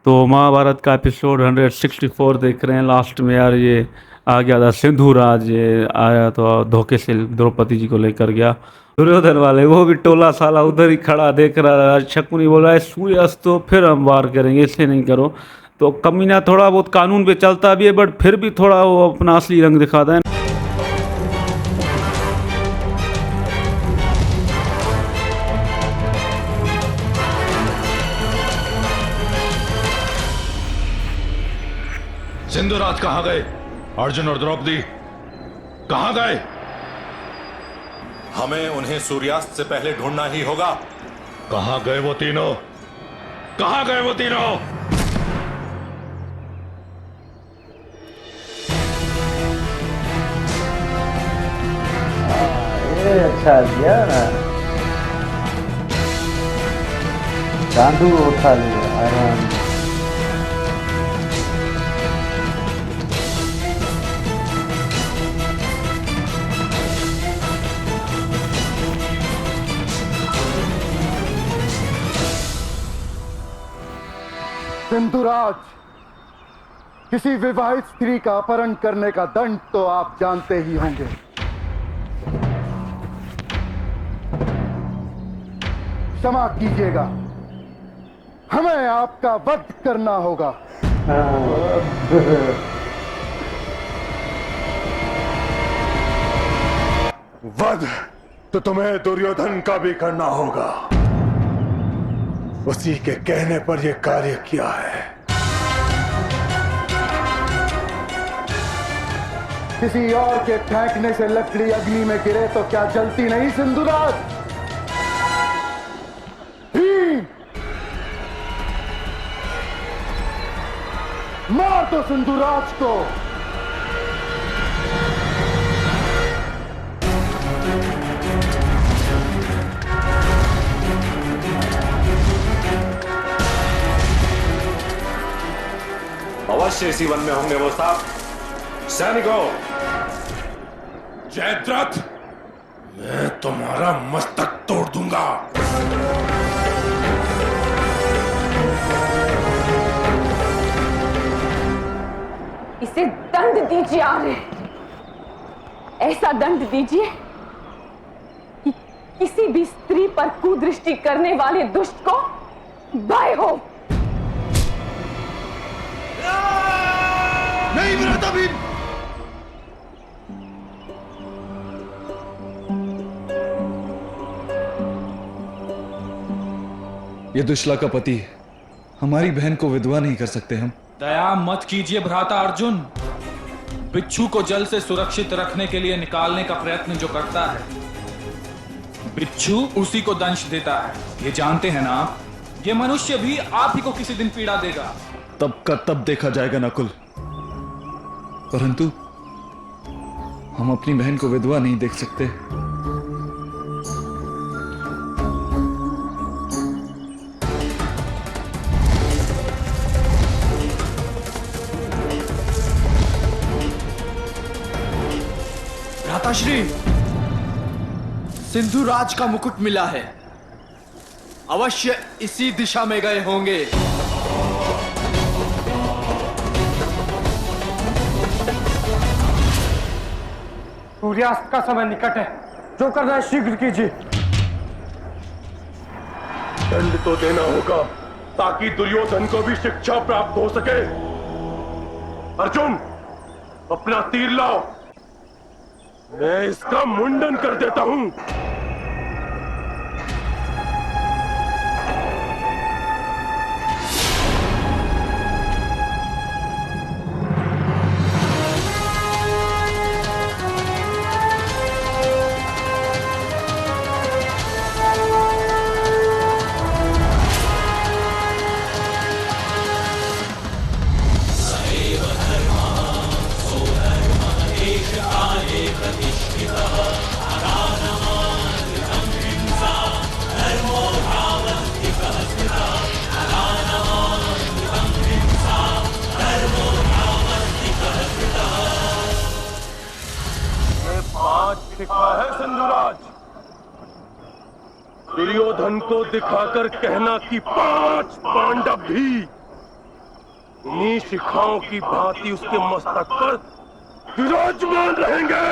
तो महाभारत का एपिसोड 164 देख रहे हैं। लास्ट में यार ये आ गया था सिंधुराज, ये आया तो धोखे से द्रौपदी जी को लेकर गया। दुर्योधन वाले वो भी टोला साला उधर ही खड़ा देख रहा था। शकुनी बोल रहा है सूर्यास्त तो फिर हम वार करेंगे, ऐसे नहीं करो। तो कमीना थोड़ा बहुत कानून पे चलता भी है, बट फिर भी थोड़ा वो अपना असली रंग दिखाता है। सिंधुराज कहाँ गए? अर्जुन और द्रौपदी कहाँ गए? हमें उन्हें सूर्यास्त से पहले ढूंढना ही होगा। कहाँ गए वो तीनों? कहाँ गए वो तीनों? ये अच्छा दिया ना, चांदू उठा लिया आराम। सिंधुराज, किसी विवाहित स्त्री का अपहरण करने का दंड तो आप जानते ही होंगे। क्षमा कीजिएगा, हमें आपका वध करना होगा। वध तो तुम्हें दुर्योधन का भी करना होगा। उसी के कहने पर यह कार्य किया है। किसी और के फेंकने से लकड़ी अग्नि में गिरे तो क्या जलती नहीं सिंधुराज? मार दो सिंधुराज को। अवश्य इसी वन में होंगे वो साहब। सैनिकों, जयद्रथ, मैं तुम्हारा मस्तक तोड़ दूंगा। इसे दंड दीजिए आर्य, ऐसा दंड दीजिए कि किसी भी स्त्री पर कुदृष्टि करने वाले दुष्ट को भय हो। नहीं विराटा भीम, ये दुश्ला का पति है, हमारी बहन को विधवा नहीं कर सकते हम। दया मत कीजिए भ्राता अर्जुन। बिच्छू को जल से सुरक्षित रखने के लिए निकालने का प्रयत्न जो करता है, बिच्छू उसी को दंश देता है। ये जानते हैं ना आप? ये मनुष्य भी आप ही को किसी दिन पीड़ा देगा। तब का तब देखा जाएगा नकुल, परंतु हम अपनी बहन को विधवा नहीं देख सकते। भ्राताश्री, सिंधुराज का मुकुट मिला है। अवश्य इसी दिशा में गए होंगे। सूर्यास्त का समय निकट है, जो करना है शीघ्र कीजिए। दंड तो देना होगा ताकि दुर्योधन को भी शिक्षा प्राप्त हो सके। अर्जुन, अपना तीर लाओ, मैं इसका मुंडन कर देता हूं। है सिंधुराज, दुर्योधन को दिखाकर कहना कि 5 पांडव भी इन्हीं शिखाओं की भांति उसके मस्तक पर विराजमान रहेंगे।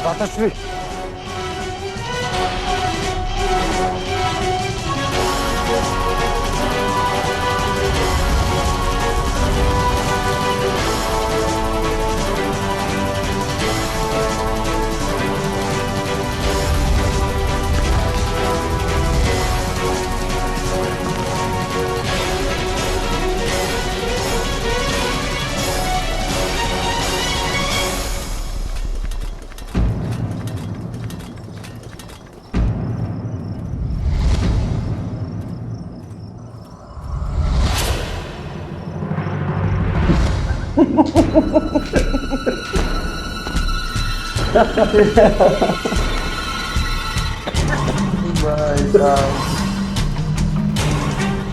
भ्रातश्री,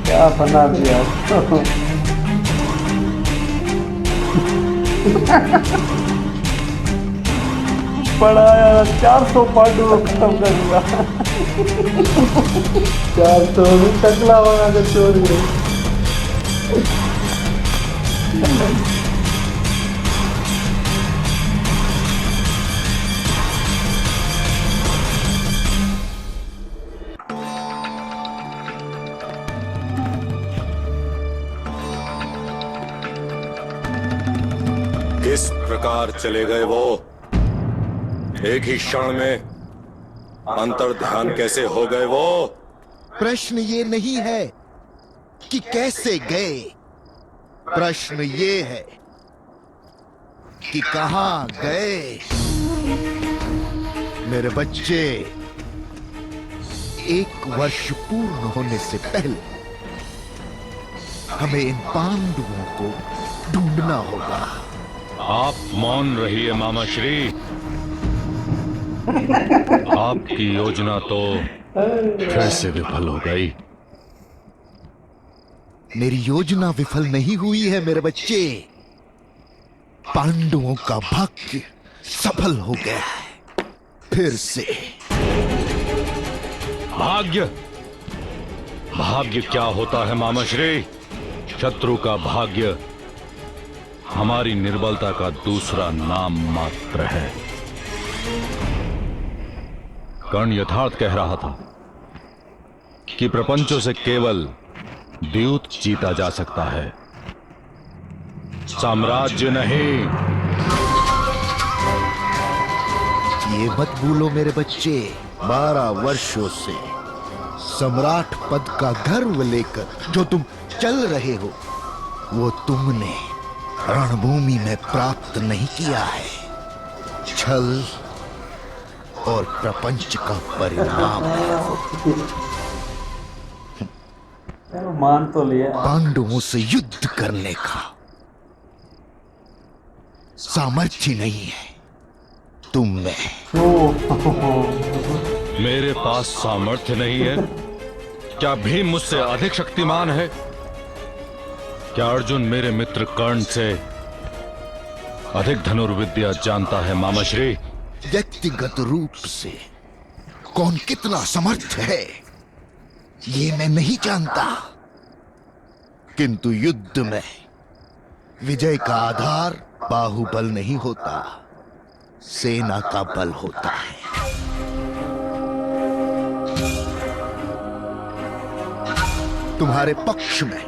क्या बना दिया। पढ़ाया 400 पांडु को खत्म करूंगा। 400 में टकला बना के छोड़ गए। किस प्रकार चले गए वो? एक ही क्षण में अंतर ध्यान कैसे हो गए वो? प्रश्न ये नहीं है कि कैसे गए, प्रश्न ये है कि कहां गए। मेरे बच्चे, 1 वर्ष पूर्ण होने से पहले हमें इन पांडवों को ढूंढना होगा। आप मौन रहिए मामा श्री। आपकी योजना तो फिर से विफल हो गई। मेरी योजना विफल नहीं हुई है मेरे बच्चे, पांडवों का भाग्य सफल हो गया है फिर से। भाग्य? भाग्य क्या होता है मामा श्री? शत्रु का भाग्य हमारी निर्बलता का दूसरा नाम मात्र है। कर्ण यथार्थ कह रहा था कि प्रपंचों से केवल द्यूत जीता जा सकता है, साम्राज्य नहीं। ये मत भूलो मेरे बच्चे, 12 वर्षों से सम्राट पद का गर्व लेकर जो तुम चल रहे हो, वो तुमने रणभूमि में प्राप्त नहीं किया है। छल और प्रपंच का परिणाम है वो। मान तो लिया। पांडवों से युद्ध करने का सामर्थ्य नहीं है तुम में। मेरे पास सामर्थ्य नहीं है? क्या भीम मुझसे अधिक शक्तिमान है? क्या अर्जुन मेरे मित्र कर्ण से अधिक धनुर्विद्या जानता है मामा श्री? व्यक्तिगत रूप से कौन कितना समर्थ है ये मैं नहीं जानता, किंतु युद्ध में विजय का आधार बाहुबल नहीं होता, सेना का बल होता है। तुम्हारे पक्ष में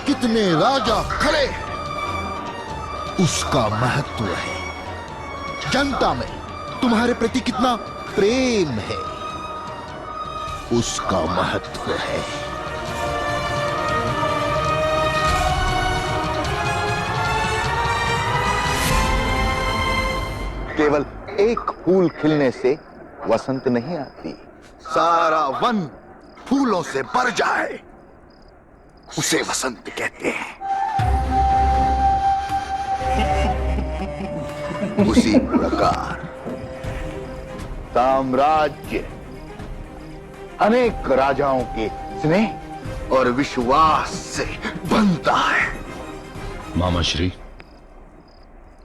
कितने राजा खड़े हैं उसका महत्व है। जनता में तुम्हारे प्रति कितना प्रेम है उसका महत्व है। केवल एक फूल खिलने से वसंत नहीं आती, सारा वन फूलों से भर जाए उसे वसंत कहते हैं। उसी प्रकार साम्राज्य अनेक राजाओं के स्नेह और विश्वास से बनता है। मामा श्री,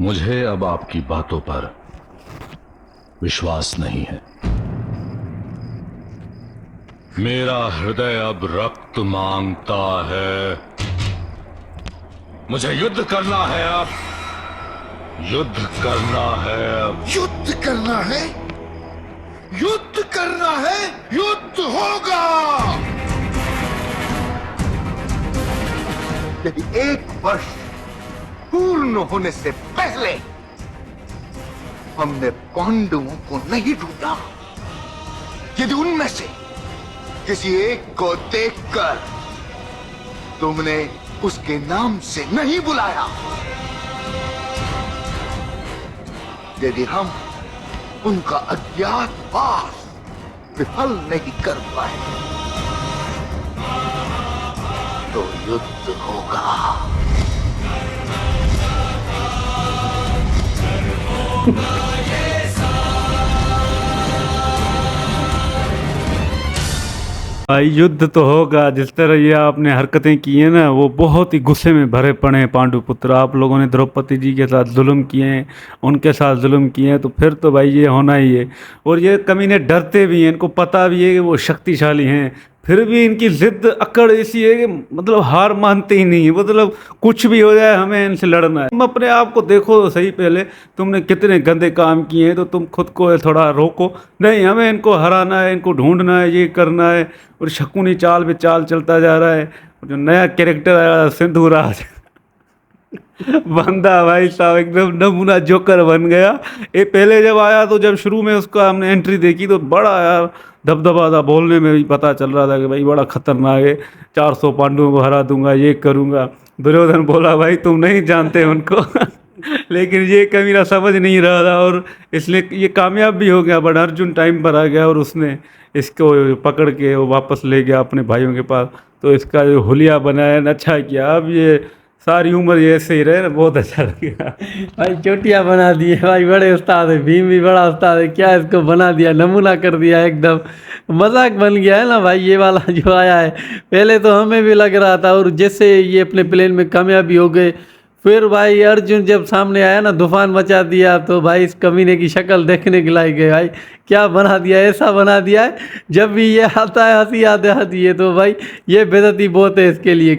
मुझे अब आपकी बातों पर विश्वास नहीं है। मेरा हृदय अब रक्त मांगता है। मुझे युद्ध करना है अब, युद्ध करना है अब। युद्ध करना है, युद्ध करना है, युद्ध होगा। यदि 1 वर्ष पूर्ण होने से पहले हमने पांडवों को नहीं ढूंढा, यदि उनमें से किसी एक को देखकर तुमने उसके नाम से नहीं बुलाया, यदि हम उनका अज्ञातवास विफल नहीं कर पाए, तो युद्ध होगा। भाई युद्ध तो होगा। जिस तरह ये आपने हरकतें की हैं ना, वो बहुत ही गुस्से में भरे पड़े हैं पांडुपुत्र। आप लोगों ने द्रौपदी जी के साथ जुल्म किए हैं, उनके साथ जुल्म किए हैं, तो फिर तो भाई ये होना ही है। और ये कमीने डरते भी हैं, इनको पता भी है कि वो शक्तिशाली हैं, फिर भी इनकी जिद अकड़ ऐसी है कि मतलब हार मानते ही नहीं है। मतलब कुछ भी हो जाए हमें इनसे लड़ना है। तुम अपने आप को देखो तो सही, पहले तुमने कितने गंदे काम किए हैं, तो तुम खुद को थोड़ा रोको। नहीं, हमें इनको हराना है, इनको ढूंढना है, ये करना है। और शकुनी चाल पे चाल चलता जा रहा है। जो नया कैरेक्टर आया सिंधुराज बंदा भाई साहब एकदम नमूना जोकर बन गया। ये पहले जब आया तो जब शुरू में उसका हमने एंट्री देखी तो बड़ा यार दबदबा था, बोलने में भी पता चल रहा था कि भाई बड़ा खतरनाक है, 400 पांडवों को हरा दूंगा, ये करूंगा। दुर्योधन बोला भाई तुम नहीं जानते उनको लेकिन ये कमीना समझ नहीं रहा था और इसलिए ये कामयाब भी हो गया। बट अर्जुन टाइम पर आ गया और उसने इसको पकड़ के वो वापस ले गया अपने भाइयों के पास। तो इसका जो हुलिया बनाया ना, अच्छा किया। अब ये सारी उम्र ये ऐसे ही रहे ना, बहुत अच्छा लगेगा। भाई चोटियाँ बना दिए भाई, बड़े उस्ताद है। भीम भी बड़ा उस्ताद है, क्या इसको बना दिया, नमूना कर दिया एकदम। मजाक बन गया है ना भाई ये वाला जो आया है। पहले तो हमें भी लग रहा था, और जैसे ये अपने प्लेन में कामयाबी हो गए, फिर भाई अर्जुन जब सामने आया ना, तूफान मचा दिया। तो भाई इस कमीने की शक्ल देखने के लायक है भाई। क्या बना दिया, ऐसा बना दिया है जब भी ये आता है हंसी आते हंसी है। तो भाई ये बेइज्जती बहुत है इसके लिए।